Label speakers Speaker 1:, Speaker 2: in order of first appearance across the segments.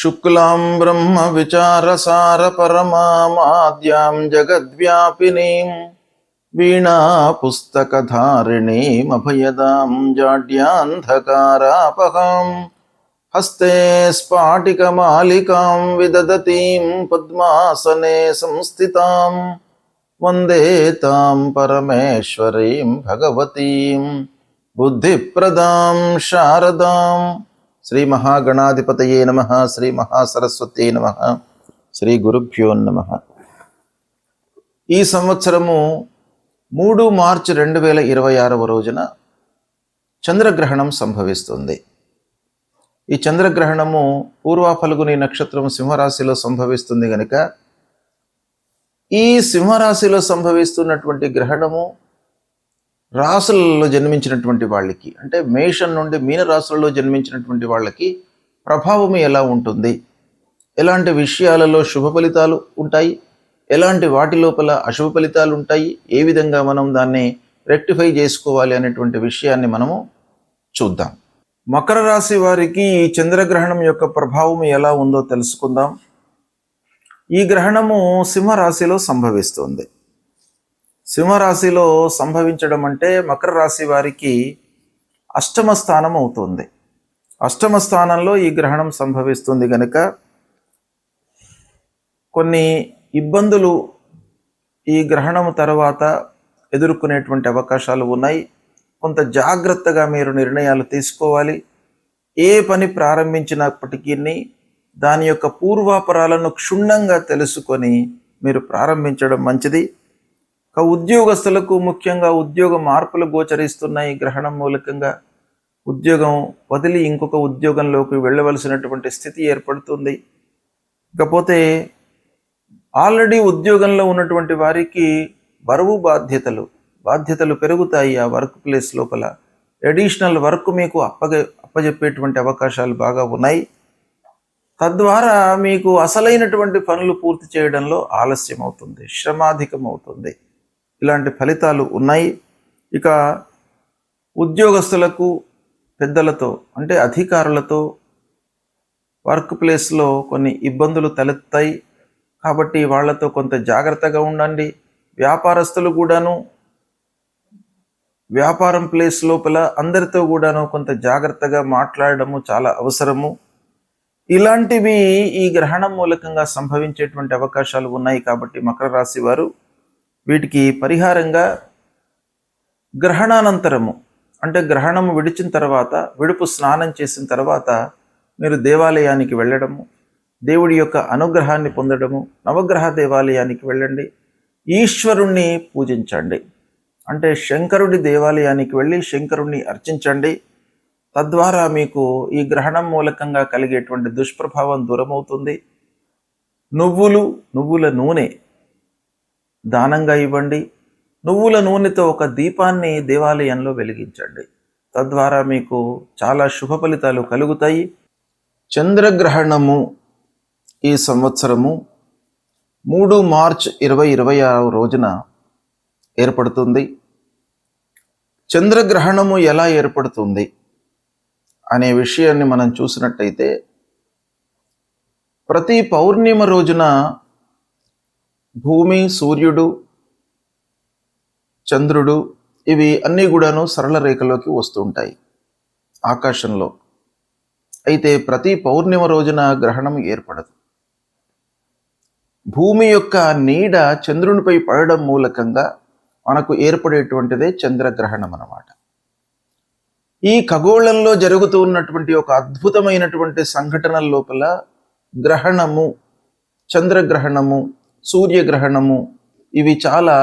Speaker 1: శుక్లాం బ్రహ్మ విచారసార పరమాద్యాం జగద్వ్యాపినీం వీణా పుస్తకధారిణీం అభయదాం జాడ్యాంధకారాపహాం హస్తే స్ఫాటికమాలికాం విదదతీం పద్మాసనే సంస్థితాం వందే తాం పరమేశ్వరీం భగవతీం బుద్ధిప్రదాం శారదాం. శ్రీ మహాగణాధిపతయే నమః. శ్రీ మహాసరస్వత్యై నమః. శ్రీ గురుభ్యో నమః. ఈ సంవత్సరము 3 మార్చి 2026 రోజున చంద్రగ్రహణం సంభవిస్తుంది. ఈ చంద్రగ్రహణము పూర్వ ఫల్గుని నక్షత్రం సింహరాశిలో సంభవిస్తుంది కనుక ఈ సింహరాశిలో సంభవిస్తున్నటువంటి గ్రహణము రాశులలో జన్మించినటువంటి వాళ్ళకి, అంటే మేషం నుండి మీన రాశులలో జన్మించినటువంటి వాళ్ళకి ప్రభావం ఎలా ఉంటుంది, ఎలాంటి విషయాలలో శుభ ఫలితాలు ఉంటాయి, ఎలాంటి వాటి లోపల అశుభ ఫలితాలు ఉంటాయి, ఏ విధంగా మనం దాన్ని రెక్టిఫై చేసుకోవాలి అనేటువంటి విషయాన్ని మనము చూద్దాం. మకర రాశి వారికి ఈ చంద్రగ్రహణం యొక్క ప్రభావం ఎలా ఉందో తెలుసుకుందాం. ఈ గ్రహణము సింహరాశిలో సంభవిస్తుంది. సింహరాశిలో సంభవించడం అంటే మకర రాశి వారికి అష్టమ స్థానం అవుతుంది. అష్టమ స్థానంలో ఈ గ్రహణం సంభవిస్తుంది కనుక కొన్ని ఇబ్బందులు ఈ గ్రహణం తర్వాత ఎదుర్కొనేటువంటి అవకాశాలు ఉన్నాయి. కొంత జాగ్రత్తగా మీరు నిర్ణయాలు తీసుకోవాలి. ఏ పని ప్రారంభించినప్పటికీ దాని యొక్క పూర్వాపరాలను క్షుణ్ణంగా తెలుసుకొని మీరు ప్రారంభించడం మంచిది. ఉద్యోగస్తులకు ముఖ్యంగా ఉద్యోగ మార్పులు గోచరిస్తున్నాయి. గ్రహణం మూలకంగా ఉద్యోగం వదిలి ఇంకొక ఉద్యోగంలోకి వెళ్ళవలసినటువంటి స్థితి ఏర్పడుతుంది. ఇకపోతే ఆల్రెడీ ఉద్యోగంలో ఉన్నటువంటి వారికి బరువు బాధ్యతలు పెరుగుతాయి. ఆ వర్క్ ప్లేస్ లోపల అడిషనల్ వర్క్ మీకు అప్పజెప్పేటువంటి అవకాశాలు బాగా ఉన్నాయి. తద్వారా మీకు అసలైనటువంటి పనులు పూర్తి చేయడంలో ఆలస్యం అవుతుంది, శ్రమాధికం అవుతుంది. ఇలాంటి ఫలితాలు ఉన్నాయి. ఇక ఉద్యోగస్తులకు పెద్దలతో, అంటే అధికారులతో వర్క్ ప్లేస్లో కొన్ని ఇబ్బందులు తలెత్తాయి. కాబట్టి వాళ్ళతో కొంత జాగ్రత్తగా ఉండండి. వ్యాపారస్తులు కూడాను వ్యాపారం ప్లేస్ లోపల అందరితో కూడాను కొంత జాగ్రత్తగా మాట్లాడడము చాలా అవసరము. ఇలాంటివి ఈ గ్రహణం మూలకంగా సంభవించేటువంటి అవకాశాలు ఉన్నాయి. కాబట్టి మకర రాశి వారు వీటికి పరిహారంగా గ్రహణానంతరము, అంటే గ్రహణము విడిచిన తర్వాత, విడుపు స్నానం చేసిన తర్వాత మీరు దేవాలయానికి వెళ్ళడము, దేవుడి యొక్క అనుగ్రహాన్ని పొందడము, నవగ్రహ దేవాలయానికి వెళ్ళండి, ఈశ్వరుణ్ణి పూజించండి. అంటే శంకరుడి దేవాలయానికి వెళ్ళి శంకరుణ్ణి అర్చించండి. తద్వారా మీకు ఈ గ్రహణం మూలకంగా కలిగేటువంటి దుష్ప్రభావం దూరమవుతుంది. నువ్వుల నూనె దానంగా ఇవ్వండి. నువ్వుల నూనెతో ఒక దీపాన్ని దేవాలయంలో వెలిగించండి. తద్వారా మీకు చాలా శుభ ఫలితాలు కలుగుతాయి. చంద్రగ్రహణము ఈ సంవత్సరము 3 మార్చ్ 2026 రోజున ఏర్పడుతుంది. చంద్రగ్రహణము ఎలా ఏర్పడుతుంది అనే విషయాన్ని మనం చూసినట్టయితే, ప్రతి పౌర్ణిమ రోజున భూమి, సూర్యుడు, చంద్రుడు ఇవి అన్నీ కూడాను సరళ రేఖలోకి వస్తుంటాయి ఆకాశంలో. అయితే ప్రతి పౌర్ణిమ రోజున గ్రహణం ఏర్పడదు. భూమి యొక్క నీడ చంద్రునిపై పడడం మూలకంగా మనకు ఏర్పడేటువంటిదే చంద్రగ్రహణం అన్నమాట. ఈ ఖగోళంలో జరుగుతూ ఉన్నటువంటి ఒక అద్భుతమైనటువంటి సంఘటనల లోపల గ్రహణము, చంద్రగ్రహణము, సూర్యగ్రహణము ఇవి చాలా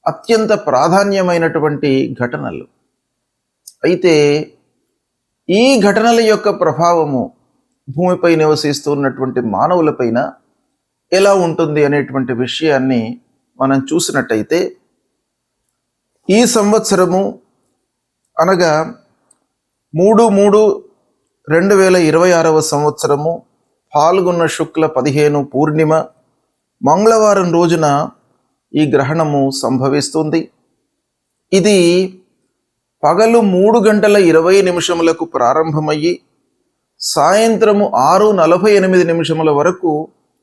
Speaker 1: అత్యంత ప్రాధాన్యమైనటువంటి ఘటనలు. అయితే ఈ ఘటనల యొక్క ప్రభావము భూమిపై నివసిస్తున్నటువంటి మానవులపైన ఎలా ఉంటుంది అనేటువంటి విషయాన్ని మనం చూసినట్టయితే, ఈ సంవత్సరము అనగా 3/3/2026 సంవత్సరము ఫాల్గుణ శుక్ల 15 పూర్ణిమ మంగళవారం రోజున ఈ గ్రహణము సంభవిస్తుంది. ఇది పగలు 3 గంటల 20 నిమిషములకు ప్రారంభమయ్యి సాయంత్రము 6:48 వరకు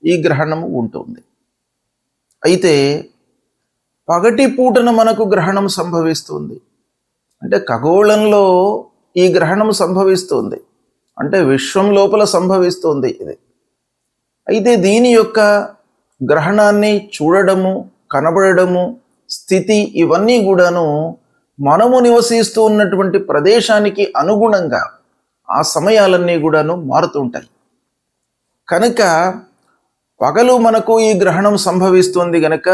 Speaker 1: ఈ గ్రహణము ఉంటుంది. అయితే పగటి పూటన మనకు గ్రహణం సంభవిస్తుంది. అంటే ఖగోళంలో ఈ గ్రహణం సంభవిస్తుంది, అంటే విశ్వం లోపల సంభవిస్తుంది ఇది. అయితే దీని యొక్క గ్రహణాన్ని చూడడము, కనబడము, స్థితి ఇవన్నీ కూడాను మనము నివసిస్తూ ఉన్నటువంటి ప్రదేశానికి అనుగుణంగా ఆ సమయాలన్నీ కూడాను మారుతుంటాయి. కనుక పగలు మనకు ఈ గ్రహణం సంభవిస్తుంది గనక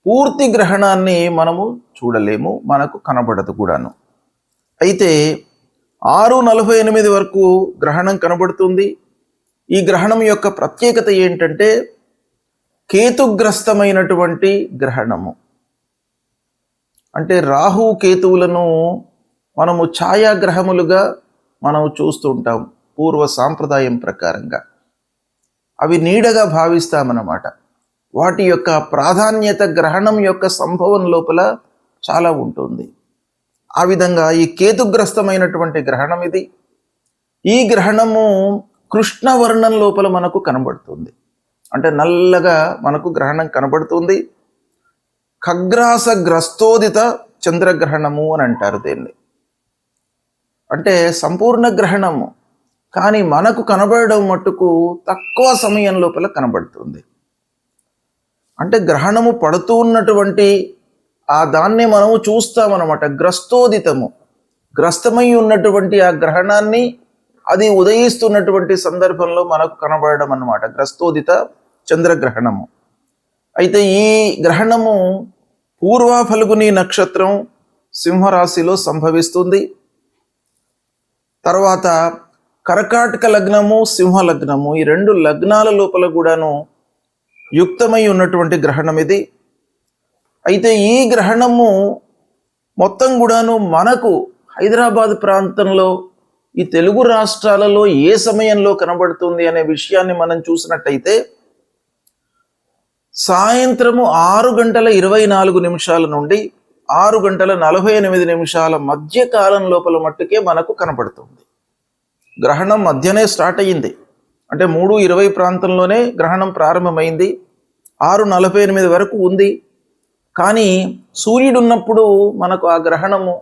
Speaker 1: పూర్తి గ్రహణాన్ని మనము చూడలేము, మనకు కనబడదు కూడాను. అయితే 6:48 వరకు గ్రహణం కనబడుతుంది. ఈ గ్రహణం యొక్క ప్రత్యేకత ఏంటంటే కేతుగ్రస్తమైనటువంటి గ్రహణము. అంటే రాహు కేతువులను మనము ఛాయాగ్రహములుగా మనం చూస్తూ ఉంటాం పూర్వ సాంప్రదాయం ప్రకారంగా. అవి నీడగా భావిస్తామన్నమాట. వాటి యొక్క ప్రాధాన్యత గ్రహణం యొక్క సంభవం లోపల చాలా ఉంటుంది. ఆ విధంగా ఈ కేతుగ్రస్తమైనటువంటి గ్రహణం ఇది. ఈ గ్రహణము కృష్ణవర్ణం లోపల మనకు కనబడుతుంది. అంటే నల్లగా మనకు గ్రహణం కనబడుతుంది. ఖగ్రాసగ్రస్తోదిత చంద్రగ్రహణము అని అంటారు దీన్ని. అంటే సంపూర్ణ గ్రహణము, కానీ మనకు కనబడడం మట్టుకు తక్కువ సమయం లోపల కనబడుతుంది. అంటే గ్రహణము పడుతూ ఉన్నటువంటి ఆ దాన్ని మనము చూస్తామన్నమాట. గ్రస్తోదితము, గ్రస్తమై ఉన్నటువంటి ఆ గ్రహణాన్ని అది ఉదయిస్తున్నటువంటి సందర్భంలో మనకు కనబడడం అన్నమాట, గ్రస్తోదిత చంద్రగ్రహణము. అయితే ఈ గ్రహణము పూర్వ ఫల్గుని నక్షత్రం సింహరాశిలో సంభవిస్తుంది. తర్వాత కర్కాటక లగ్నము, సింహ లగ్నము, ఈ 2 లగ్నాల లోపల కూడాను యుక్తమై ఉన్నటువంటి గ్రహణం ఇది. అయితే ఈ గ్రహణము మొత్తం కూడాను మనకు హైదరాబాద్ ప్రాంతంలో ఈ తెలుగు రాష్ట్రాలలో ఏ సమయంలో కనబడుతుంది అనే విషయాన్ని మనం చూసినట్టయితే సాయంత్రము 6:24 నుండి 6:48 మధ్య కాలం లోపల మట్టుకే మనకు కనబడుతుంది. గ్రహణం మధ్యనే స్టార్ట్ అయ్యింది. అంటే 3:20 ప్రాంతంలోనే గ్రహణం ప్రారంభమైంది, 6:48 వరకు ఉంది. కానీ సూర్యుడు ఉన్నప్పుడు మనకు ఆ గ్రహణము,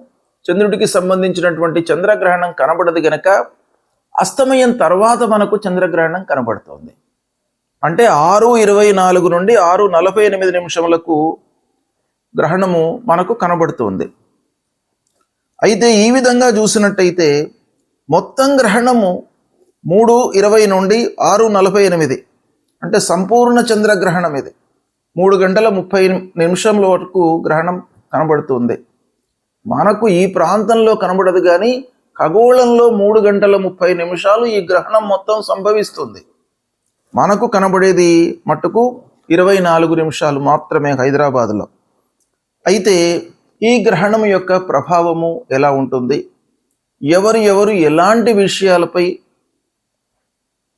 Speaker 1: చంద్రుడికి సంబంధించినటువంటి చంద్రగ్రహణం కనబడదు గనక అస్తమయం తర్వాత మనకు చంద్రగ్రహణం కనబడుతోంది. అంటే 6:24 నుండి 6:48 గ్రహణము మనకు కనబడుతుంది. అయితే ఈ విధంగా చూసినట్టయితే మొత్తం గ్రహణము 3:20 నుండి 6:48, అంటే సంపూర్ణ చంద్రగ్రహణం ఇది. 3:30 వరకు గ్రహణం కనబడుతుంది. మనకు ఈ ప్రాంతంలో కనబడదు, కానీ ఖగోళంలో 3:30 ఈ గ్రహణం మొత్తం సంభవిస్తుంది. మనకు కనబడేది మట్టుకు 24 నిమిషాలు మాత్రమే హైదరాబాద్లో. అయితే ఈ గ్రహణం యొక్క ప్రభావము ఎలా ఉంటుంది, ఎవరు ఎలాంటి విషయాలపై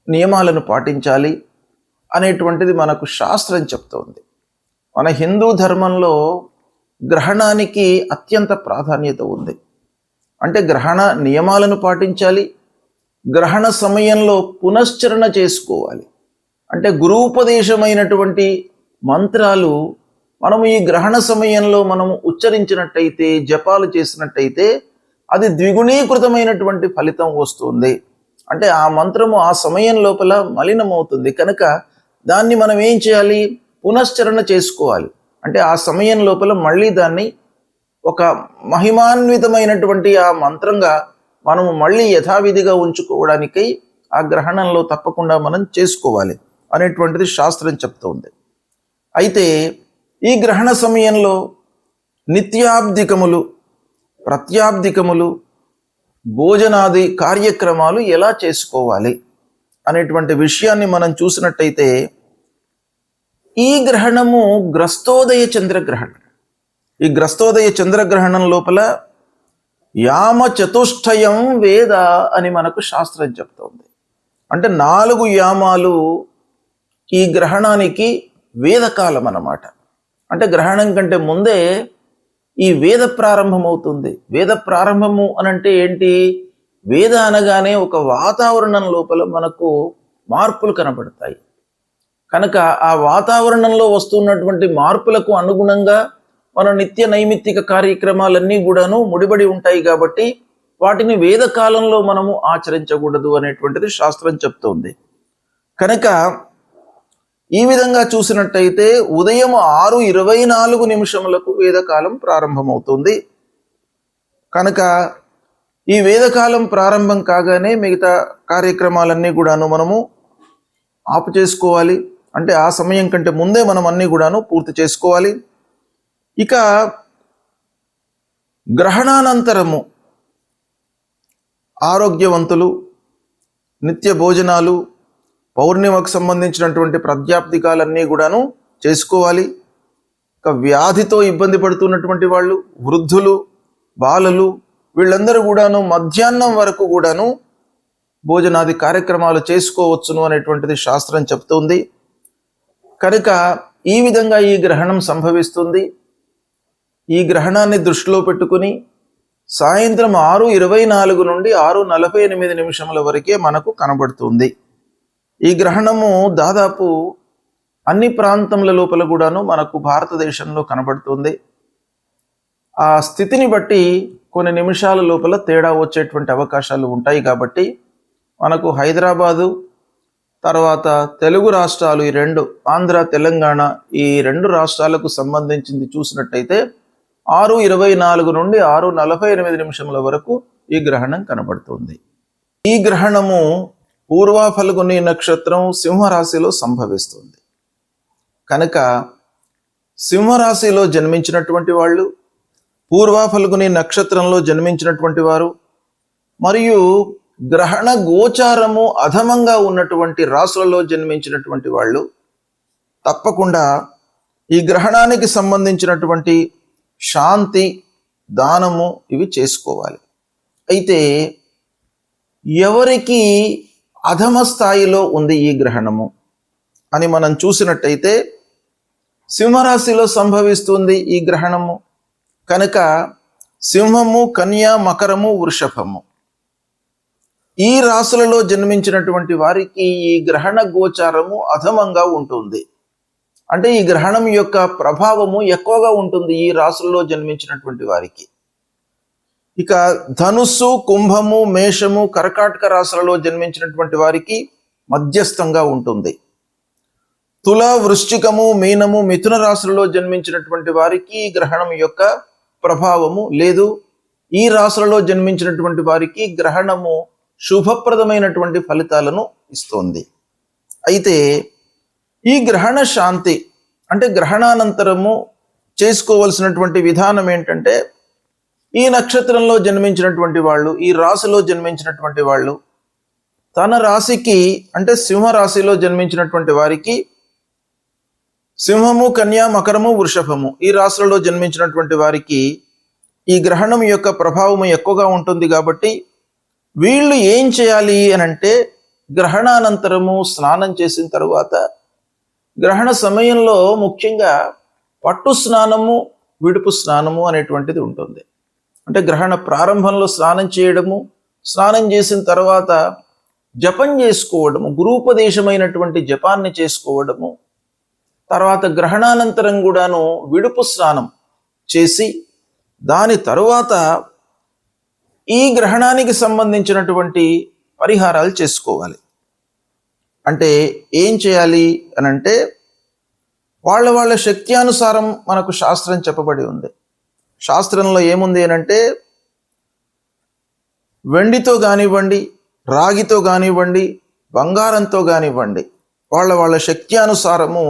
Speaker 1: నియమాలను పాటించాలి అనేటువంటిది మనకు శాస్త్రం చెప్తోంది. మన హిందూ ధర్మంలో గ్రహణానికి అత్యంత ప్రాధాన్యత ఉంది. అంటే గ్రహణ నియమాలను పాటించాలి, గ్రహణ సమయంలో పునశ్చరణ చేసుకోవాలి. అంటే గురూపదేశమైనటువంటి మంత్రాలు మనము ఈ గ్రహణ సమయంలో మనము ఉచ్చరించినట్టయితే, జపాలు చేసినట్టయితే అది ద్విగుణీకృతమైనటువంటి ఫలితం వస్తుంది. అంటే ఆ మంత్రము ఆ సమయం లోపల మలినమవుతుంది కనుక దాన్ని మనం ఏం చేయాలి, పునశ్చరణ చేసుకోవాలి. అంటే ఆ సమయం లోపల మళ్ళీ దాన్ని ఒక మహిమాన్వితమైనటువంటి ఆ మంత్రంగా మనము మళ్ళీ యథావిధిగా ఉంచుకోవడానికై ఆ గ్రహణంలో తప్పకుండా మనం చేసుకోవాలి అనేటువంటిది శాస్త్రం చెప్తోంది. అయితే ఈ గ్రహణ సమయంలో నిత్యాబ్దికములు, ప్రత్యాబ్దికములు, భోజనాది కార్యక్రమాలు ఎలా చేసుకోవాలి అనేటువంటి విషయాన్ని మనం చూసినట్టయితే ఈ గ్రహణము గ్రస్తోదయ చంద్రగ్రహణం. ఈ గ్రస్తోదయ చంద్రగ్రహణం లోపల యామ చతుష్టయం వేద అని మనకు శాస్త్రం చెప్తోంది. అంటే 4 యామాలు ఈ గ్రహణానికి వేదకాలం అన్నమాట. అంటే గ్రహణం కంటే ముందే ఈ వేద ప్రారంభమవుతుంది. వేద ప్రారంభము అని అంటే ఏంటి, వేద అనగానే ఒక వాతావరణం లోపల మనకు మార్పులు కనబడతాయి. కనుక ఆ వాతావరణంలో వస్తున్నటువంటి మార్పులకు అనుగుణంగా మన నిత్య నైమిత్తిక కార్యక్రమాలన్నీ కూడాను ముడిపడి ఉంటాయి. కాబట్టి వాటిని వేద కాలంలో మనము ఆచరించకూడదు అనేటువంటిది శాస్త్రం చెప్తోంది. కనుక ఈ విధంగా చూసినట్టయితే ఉదయం 6:24 వేదకాలం ప్రారంభమవుతుంది. కనుక ఈ వేదకాలం ప్రారంభం కాగానే మిగతా కార్యక్రమాలన్నీ కూడాను మనము ఆపు చేసుకోవాలి. అంటే ఆ సమయం కంటే ముందే మనం అన్నీ కూడాను పూర్తి చేసుకోవాలి. ఇక గ్రహణానంతరము ఆరోగ్యవంతులు, నిత్య భోజనాలు, పౌర్ణిమకు సంబంధించినటువంటి ప్రాత్యాప్తికాలన్నీ కూడాను చేసుకోవాలి. ఇక వ్యాధితో ఇబ్బంది పడుతున్నటువంటి వాళ్ళు, వృద్ధులు, బాలలు, వీళ్ళందరూ కూడాను మధ్యాహ్నం వరకు కూడాను భోజనాది కార్యక్రమాలు చేసుకోవచ్చును అనేటువంటిది శాస్త్రం చెప్తుంది. కనుక ఈ విధంగా ఈ గ్రహణం సంభవిస్తుంది. ఈ గ్రహణాన్ని దృష్టిలో పెట్టుకుని సాయంత్రం 6:24 నుండి 6:48 వరకే మనకు కనబడుతుంది. ఈ గ్రహణము దాదాపు అన్ని ప్రాంతముల లోపల కూడాను మనకు భారతదేశంలో కనబడుతుంది. ఆ స్థితిని బట్టి కొన్ని నిమిషాల లోపల తేడా వచ్చేటువంటి అవకాశాలు ఉంటాయి. కాబట్టి మనకు హైదరాబాదు తర్వాత తెలుగు రాష్ట్రాలు, ఈ రెండు, ఆంధ్ర తెలంగాణ, ఈ రెండు రాష్ట్రాలకు సంబంధించింది చూసినట్టయితే 6:24 నుండి 6:48 వరకు ఈ గ్రహణం కనబడుతుంది. ఈ గ్రహణము పూర్వ ఫల్గుని నక్షత్రం సింహరాశిలో సంభవిస్తుంది. కనుక సింహరాశిలో జన్మించినటువంటి వాళ్ళు, పూర్వ ఫల్గుని నక్షత్రంలో జన్మించినటువంటి వారు, మరియు గ్రహణ గోచారము అధమంగా ఉన్నటువంటి రాశులలో జన్మించినటువంటి వాళ్ళు తప్పకుండా ఈ గ్రహణానికి సంబంధించినటువంటి శాంతి, దానము ఇవి చేసుకోవాలి. అయితే ఎవరికి అధమ స్థాయిలో ఉంది ఈ గ్రహణము అని మనం చూసినట్టయితే సింహరాశిలో సంభవిస్తుంది ఈ గ్రహణము. కనుక సింహము, కన్య, మకరము, వృషభము, ఈ రాశులలో జన్మించినటువంటి వారికి ఈ గ్రహణ గోచారము అధమంగా ఉంటుంది. అంటే ఈ గ్రహణం యొక్క ప్రభావము ఎక్కువగా ఉంటుంది ఈ రాశులలో జన్మించినటువంటి వారికి. ఇక ధనుస్సు, కుంభము, మేషము, కర్కాటక రాశులలో జన్మించినటువంటి వారికి మధ్యస్థంగా ఉంటుంది. తుల, వృశ్చికము, మీనము, మిథున రాశులలో జన్మించినటువంటి వారికి ఈ గ్రహణం యొక్క ప్రభావము లేదు. ఈ రాశులలో జన్మించినటువంటి వారికి గ్రహణము శుభప్రదమైనటువంటి ఫలితాలను ఇస్తోంది. అయితే ఈ గ్రహణ శాంతి అంటే గ్రహణానంతరము చేసుకోవలసినటువంటి విధానం ఏంటంటే, ఈ నక్షత్రంలో జన్మించినటువంటి వాళ్ళు, ఈ రాశిలో జన్మించినటువంటి వాళ్ళు తన రాశికి అంటే సింహరాశిలో జన్మించినటువంటి వారికి సింహము, కన్య, మకరము, వృషభము, ఈ రాశులలో జన్మించినటువంటి వారికి ఈ గ్రహణం యొక్క ప్రభావము ఎక్కువగా ఉంటుంది. కాబట్టి వీళ్ళు ఏం చేయాలి అని అంటే, గ్రహణానంతరము స్నానం చేసిన తరువాత గ్రహణ సమయంలో ముఖ్యంగా పట్టు స్నానము, విడుపు స్నానము అనేటువంటిది ఉంటుంది. అంటే గ్రహణ ప్రారంభంలో స్నానం చేయడము, స్నానం చేసిన తర్వాత జపం చేసుకోవడము, గురూపదేశమైనటువంటి జపాన్ని చేసుకోవడము, తర్వాత గ్రహణానంతరం కూడాను విడుపు స్నానం చేసి దాని తరువాత ఈ గ్రహణానికి సంబంధించినటువంటి పరిహారాలు చేసుకోవాలి. అంటే ఏం చేయాలి అని అంటే, వాళ్ళ శక్త్యానుసారం మనకు శాస్త్రం చెప్పబడి ఉంది. శాస్త్రంలో ఏముంది అని అంటే, వెండితో కానివ్వండి, రాగితో కానివ్వండి, బంగారంతో కానివ్వండి, వాళ్ళ శక్త్యానుసారము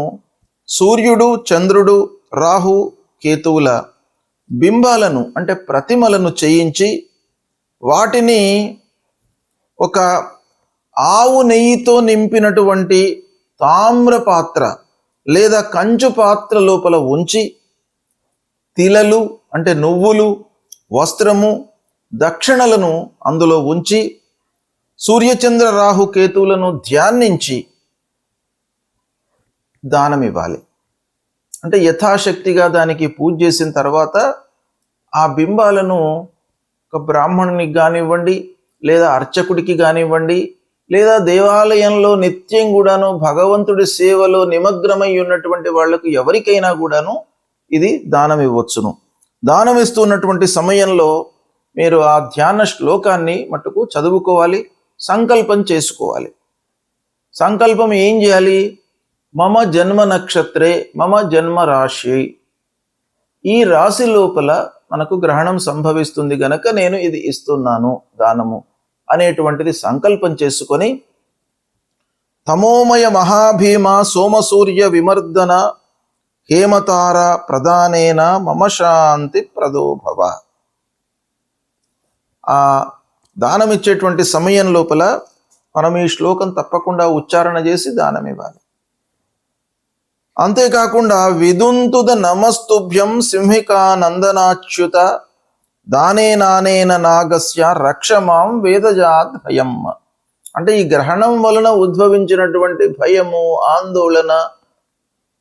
Speaker 1: సూర్యుడు, చంద్రుడు, రాహు, కేతువుల బింబాలను అంటే ప్రతిమలను చేయించి వాటిని ఒక ఆవు నెయ్యితో నింపినటువంటి తామ్ర పాత్ర లేదా కంచు పాత్ర లోపల ఉంచి తిలలు అంటే నువ్వులు, వస్త్రము, దక్షిణలను అందులో ఉంచి సూర్యచంద్ర రాహు కేతువులను ధ్యానించి దానం ఇవ్వాలి. అంటే యథాశక్తిగా దానికి పూజ చేసిన తర్వాత ఆ బింబాలను ఒక బ్రాహ్మణునికి కానివ్వండి, లేదా అర్చకుడికి కానివ్వండి, లేదా దేవాలయంలో నిత్యం కూడాను భగవంతుడి సేవలో నిమగ్నమై ఉన్నటువంటి వాళ్లకు ఎవరికైనా కూడాను ఇది దానం ఇవ్వచ్చును. దానం ఇస్తున్నటువంటి సమయంలో మీరు ఆ ధ్యాన శ్లోకాన్ని మట్టుకు చదువుకోవాలి, సంకల్పం చేసుకోవాలి. సంకల్పం ఏం చేయాలి? మమ జన్మ నక్షత్రే మమ జన్మ రాశి, ఈ రాశి లోపల మనకు గ్రహణం సంభవిస్తుంది గనక నేను ఇది ఇస్తున్నాను దానము అనేటువంటిది సంకల్పం చేసుకొని, తమోమయ మహాభీమ సోమసూర్య విమర్దన హేమతార ప్రధానేన మమ శాంతి ప్రదోభవ. ఆ దానం ఇచ్చేటువంటి సమయం లోపల మనం ఈ శ్లోకం తప్పకుండా ఉచ్చారణ చేసి దానం ఇవ్వాలి. అంతేకాకుండా విదుంతుద నమస్తుభ్యం సింహికా నందనాచ్యుత దానే నానేన నాగస్య రక్షమాం వేదజాత్ భయం. అంటే ఈ గ్రహణం వలన ఉద్భవించినటువంటి భయము, ఆందోళన,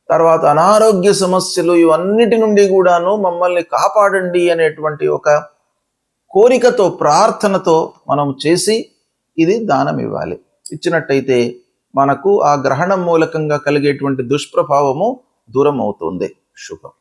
Speaker 1: తర్వాత అనారోగ్య సమస్యలు, ఇవన్నిటి నుండి కూడాను మమ్మల్ని కాపాడండి అనేటువంటి ఒక కోరికతో, ప్రార్థనతో మనం చేసి ఇది దానం ఇవ్వాలి. ఇచ్చినట్టయితే మనకు ఆ గ్రహణం మూలకంగా కలిగేటువంటి దుష్ప్రభావము దూరం అవుతుంది. శుభం.